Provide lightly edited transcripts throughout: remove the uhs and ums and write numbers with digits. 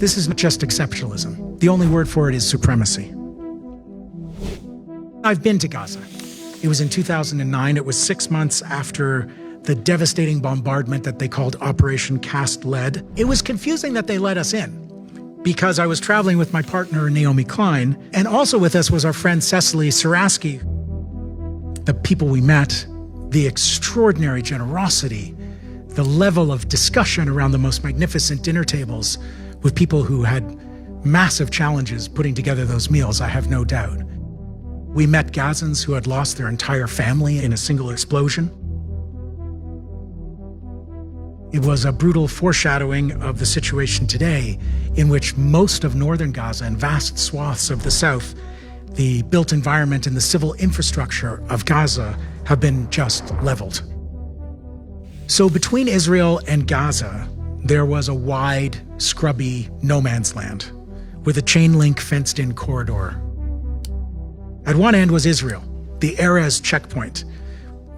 This is not just exceptionalism. The only word for it is supremacy. I've been to Gaza. It was in 2009. It was 6 months after the devastating bombardment that they called Operation Cast Lead. It was confusing that they let us in because I was traveling with my partner, Naomi Klein, and also with us was our friend Cecily Saraski. The people we met, the extraordinary generosity, the level of discussion around the most magnificent dinner tables with people who had massive challenges putting together those meals, I have no doubt. We met Gazans who had lost their entire family in a single explosion. It was a brutal foreshadowing of the situation today in which most of northern Gaza and vast swaths of the south, the built environment and the civil infrastructure of Gaza have been just leveled. So between Israel and Gaza, there was a wide, scrubby no man's land with a chain link fenced-in corridor. At one end was Israel, the Erez checkpoint,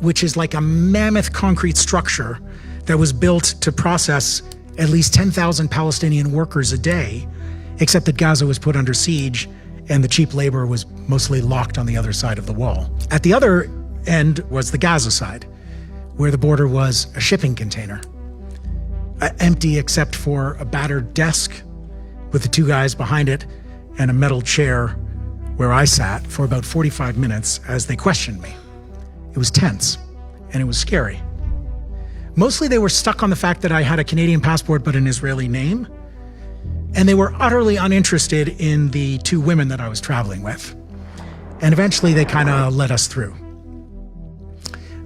which is like a mammoth concrete structure that was built to process at least 10,000 Palestinian workers a day, except that Gaza was put under siege and the cheap labor was mostly locked on the other side of the wall. At the other end was the Gaza side, where the border was a shipping container, empty except for a battered desk with the two guys behind it and a metal chair where I sat for about 45 minutes as they questioned me. It was tense and it was scary. Mostly they were stuck on the fact that I had a Canadian passport but an Israeli name, and they were utterly uninterested in the two women that I was traveling with. And eventually they kind of let us through.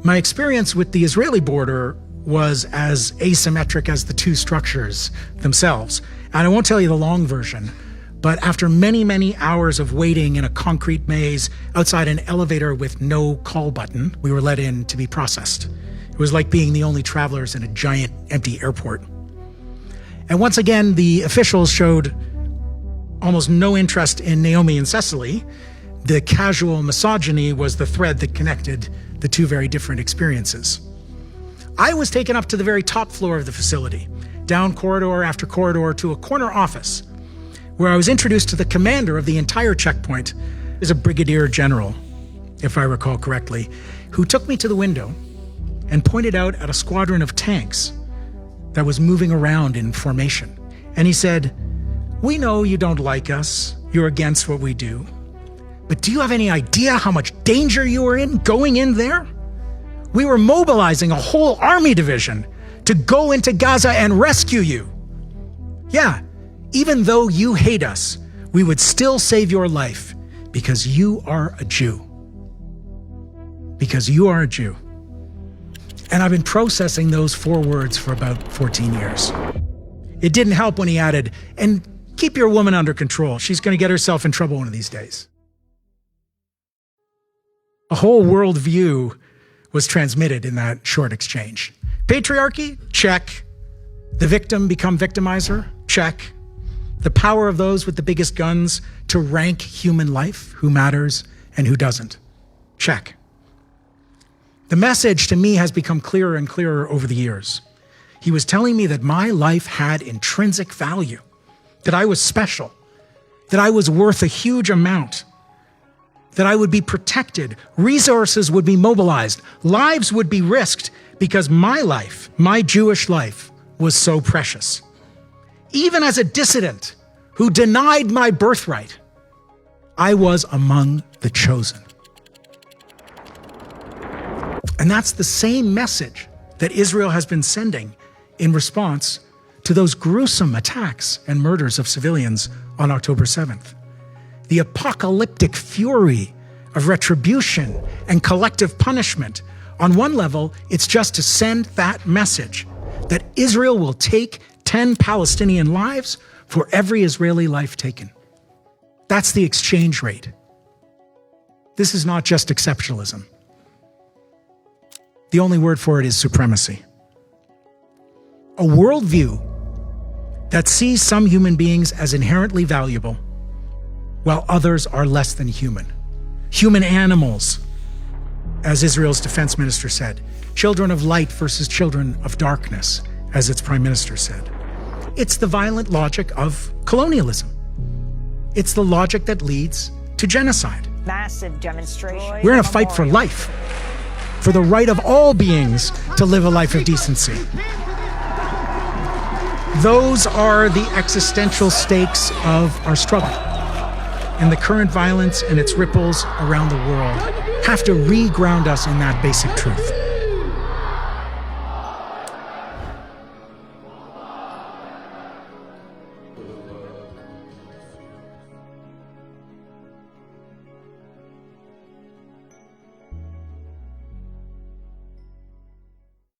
My experience with the Israeli border was as asymmetric as the two structures themselves. And I won't tell you the long version, but after many, many hours of waiting in a concrete maze outside an elevator with no call button, we were let in to be processed. It was like being the only travelers in a giant empty airport. And once again, the officials showed almost no interest in Naomi and Cecily. The casual misogyny was the thread that connected the two very different experiences. I was taken up to the very top floor of the facility, down corridor after corridor to a corner office, where I was introduced to the commander of the entire checkpoint, is a brigadier general, if I recall correctly, who took me to the window and pointed out at a squadron of tanks that was moving around in formation. And he said, "We know you don't like us, you're against what we do, but do you have any idea how much danger you were in going in there? We were mobilizing a whole army division to go into Gaza and rescue you. Yeah, even though you hate us, we would still save your life because you are a Jew. Because you are a Jew." And I've been processing those 4 words for about 14 years. It didn't help when he added, "And keep your woman under control. She's going to get herself in trouble one of these days." A whole worldview was transmitted in that short exchange. Patriarchy? Check. The victim become victimizer? Check. The power of those with the biggest guns to rank human life, who matters and who doesn't? Check. The message to me has become clearer and clearer over the years. He was telling me that my life had intrinsic value, that I was special, that I was worth a huge amount, that I would be protected, resources would be mobilized, lives would be risked because my life, my Jewish life, was so precious. Even as a dissident who denied my birthright, I was among the chosen. And that's the same message that Israel has been sending in response to those gruesome attacks and murders of civilians on October 7th. The apocalyptic fury of retribution and collective punishment. On one level, it's just to send that message that Israel will take 10 Palestinian lives for every Israeli life taken. That's the exchange rate. This is not just exceptionalism. The only word for it is supremacy. A worldview that sees some human beings as inherently valuable, while others are less than human. Human animals, as Israel's defense minister said. Children of light versus children of darkness, as its prime minister said. It's the violent logic of colonialism. It's the logic that leads to genocide. Massive demonstration. We're in a fight for life, for the right of all beings to live a life of decency. Those are the existential stakes of our struggle. And the current violence and its ripples around the world have to re-ground us in that basic truth.